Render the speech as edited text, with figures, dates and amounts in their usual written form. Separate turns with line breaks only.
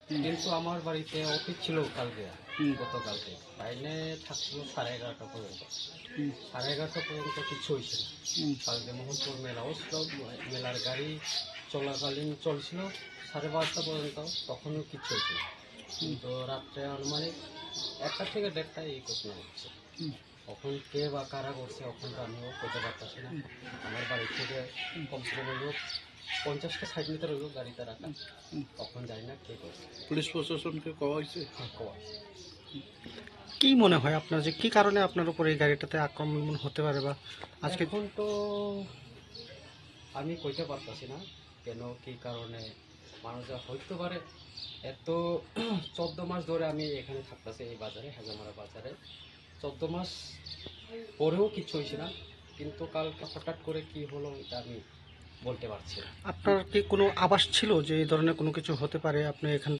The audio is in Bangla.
কিন্তু আমার বাড়িতে অফিস ছিল কালকে, গতকালকে টাইমে থাকছিল 11:30 পর্যন্ত। 11:30 পর্যন্ত কিছু হয়েছে না। কালকে মোহনপুর মেলাও ছিল, মেলার গাড়ি চলাকালীন চলছিল 12:30 পর্যন্ত, তখনও কিছু হয়েছে না। কিন্তু রাত্রে আনুমানিক 1টা থেকে 1:30 এই ঘটনা হচ্ছে। কখন কে বা কারা করছে এখন তো আমিও করতে পারতেছি না। আমার বাড়ি থেকে কমসে কম হইল 50-60 মিটার হইল গাড়িতে রাখা, তখন জানি না কে করছে।
পুলিশ প্রশাসনকে কওয়া হয়েছে?
হ্যাঁ, কয়।
কি মনে হয় আপনার যে কি কারণে আপনার উপর এই গাড়িটাতে আক্রমণ হতে পারে বা আজকে
এখন তো আমি কইতে পারতাছি না কেন কি কারণে মানুষরা হইতে পারে। এত 14 মাস ধরে আমি এখানে থাকতেছি এই বাজারে, হাজামারা বাজারে 14 মাস পরেও কিছু হয়েছে না। কিন্তু কালকে হঠাৎ করে কি হলো এটা আমি বলতে পারছি না।
আপনার কি কোনো আভাস ছিল যে এই ধরনের কোনো কিছু হতে পারে? আপনি এখান